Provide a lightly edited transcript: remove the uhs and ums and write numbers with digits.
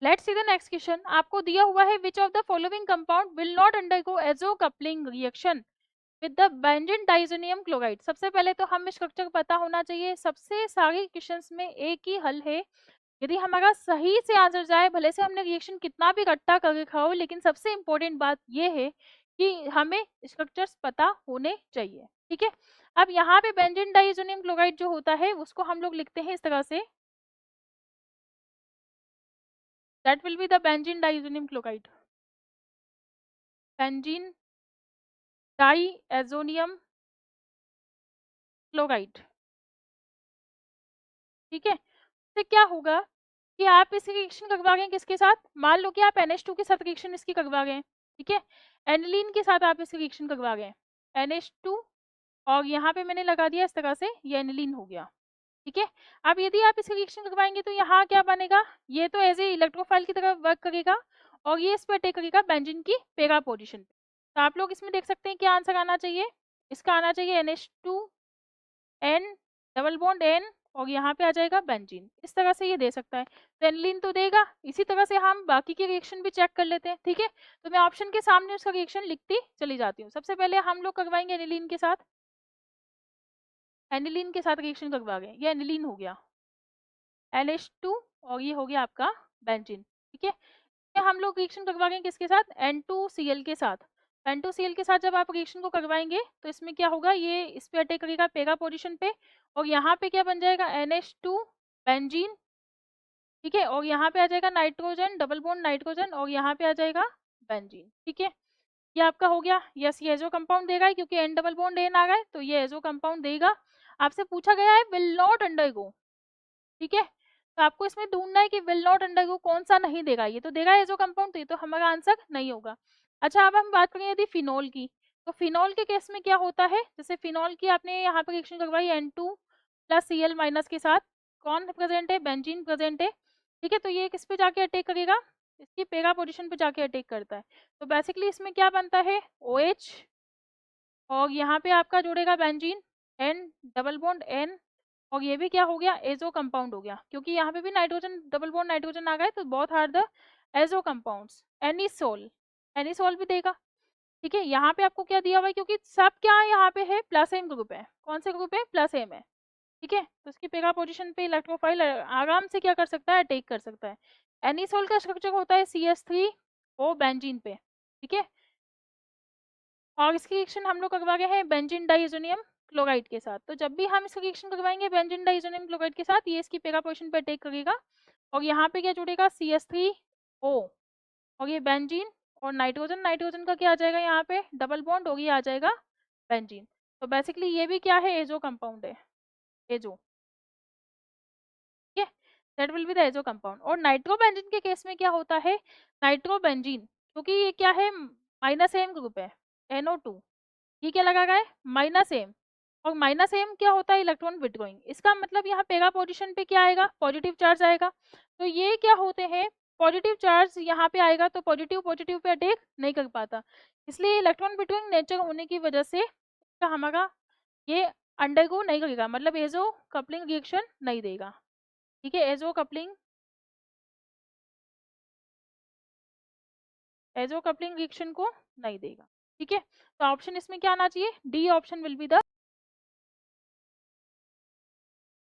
Let's see the next question. आपको दिया हुआ है which of the following compound will not undergo azo coupling reaction with the benzene diazonium chloride. सबसे पहले तो हमें स्ट्रक्चर पता होना चाहिए। सबसे सारे क्वेश्चंस में एक ही हल है, यदि हमारा सही से आंसर जाए, भले से हमने रिएक्शन कितना भी इकट्ठा कर रखा हो, लेकिन सबसे इंपॉर्टेंट बात यह है कि हमें स्ट्रक्चर्स पता होने चाहिए। ठीक है, अब यहाँ पे बेंजीन डाइजोनियम क्लोराइड जो होता है उसको हम लोग लिखते हैं इस तरह से, that will be the benzene diazonium chloride, benzene diazonium chloride. ठीक है, इससे क्या होगा कि आप इस रिएक्शन करवा रहे हैं किसके साथ, मान लो कि आप NH2 के साथ रिएक्शन इसकी करवा रहे हैं। ठीक है, एनिलीन के साथ आप इस रिएक्शन करवा रहे हैं NH2, और यहाँ पे मैंने लगा दिया इस तरह से, ये एनिलीन हो गया। ठीक है, अब यदि आप इस रिएक्शन करवाएंगे तो यहाँ क्या बनेगा, ये तो एज ए इलेक्ट्रोफाइल की तरह वर्क करेगा और ये इस पर अटैक करेगा बेंजीन की पेरा पोजीशन पे। तो आप लोग इसमें देख सकते हैं क्या आंसर आना चाहिए, इसका आना चाहिए NH2 N double bond N और यहाँ पे आ जाएगा बेंजीन। इस तरह से ये दे सकता है, तो एनिलीन तो देगा। इसी तरह से हम बाकी के रिएक्शन भी चेक कर लेते हैं। ठीक है, तो मैं ऑप्शन के सामने उसका रिएक्शन लिखती चली जाती हूँ। सबसे पहले हम लोग करवाएंगे एनिलीन के साथ, एनिलीन के साथ रिएक्शन करवा गए, ये एनिलीन हो गया NH2 और ये हो गया आपका बेंजीन। ठीक है, हम लोग रिएक्शन करवाएंगे किसके साथ, N2Cl के साथ। N2Cl के साथ जब आप रिएक्शन को करवाएंगे तो इसमें क्या होगा, ये इस पे अटैक करेगा पेरा पोजीशन पे और यहाँ पे क्या बन जाएगा NH2 बेंजीन। ठीक है, और यहाँ पे आ जाएगा नाइट्रोजन, डबल बॉन्ड नाइट्रोजन और यहाँ पे आ जाएगा बेंजीन। ठीक है, ये आपका हो गया। यस, ये एजो कंपाउंड देगा है, क्योंकि N डबल बॉन्ड N आ गया है तो ये एजो कंपाउंड देगा। आपसे पूछा गया है विल नॉट अंडरगो। ठीक है, तो आपको इसमें ढूंढना है कि विल नॉट अंडरगो कौन सा नहीं देगा, ये तो देगा एजो कंपाउंड, तो ये तो हमारा आंसर नहीं होगा। अच्छा, अब हम बात करें यदि फिनोल की, तो फिनोल के केस में क्या होता है, जैसे फिनोल की आपने यहाँ पर रिएक्शन करवाई N2+Cl- के साथ, कौन प्रेजेंट है, बेंजीन प्रेजेंट है। ठीक है, तो ये किस पे जाके अटैक करेगा, इसकी पेरा पोजीशन पे जाके अटैक करता है। तो बेसिकली इसमें क्या बनता है OH और यहाँ पे आपका जुड़ेगा benzene N double bond N और ये भी क्या हो गया, एजो कंपाउंड हो गया, क्योंकि यहाँ पे भी नाइट्रोजन डबल बॉन्ड नाइट्रोजन आ गए, तो both are the azo compounds. Anisole, anisole भी देगा। ठीक है, यहाँ पे आपको क्या दिया हुआ है, क्योंकि सब क्या है यहाँ पे है प्लस एम ग्रुप है, कौन से ग्रुप है, प्लस एम है। ठीक है, तो इसकी पेगा पोजीशन पे इलेक्ट्रोफाइल आराम से क्या कर सकता है, अटैक कर सकता है। एनिसोल का स्ट्रक्चर होता है CH3O बेंजीन पे। ठीक है, और इसकी रिएक्शन हम लोग करवा गए हैं बेंजीन डाइएजोनियम क्लोराइड के साथ। तो जब भी हम इसकी रिएक्शन करवाएंगे बेंजीन डाइएजोनियम क्लोराइड के साथ, ये इसकी पेरा पोजीशन पे अटैक करेगा और यहाँ पे क्या जुड़ेगा CH3O और ये बेंजीन और नाइट्रोजन, नाइट्रोजन का क्या आ जाएगा यहाँ पे डबल बॉन्ड और ये आ जाएगा बेंजीन। तो बेसिकली ये भी क्या है, एजो कंपाउंड है, एजो। ठीक है, that will be the azo compound. और नाइट्रोबेंजीन के केस में क्या होता है, नाइट्रोबेंजीन क्योंकि ये क्या है, -M ग्रुप है, NO2, ये क्या लगा है, -M, और -M क्या होता है, इलेक्ट्रॉन विथड्रॉइंग। इसका मतलब यहाँ पेगा पोजीशन पे क्या आएगा, पॉजिटिव चार्ज आएगा। तो ये क्या होते हैं, पॉजिटिव चार्ज यहाँ पे आएगा तो पॉजिटिव पॉजिटिव पे अटैक नहीं कर पाता, इसलिए इलेक्ट्रॉन विथड्रॉइंग नेचर होने की वजह से हमारा ये अंडरगो नहीं करेगा, मतलब एजो कपलिंग रिएक्शन नहीं देगा। ठीक है, एजो कपलिंग रिएक्शन को नहीं देगा। ठीक है, तो ऑप्शन इसमें क्या आना चाहिए, D option will be the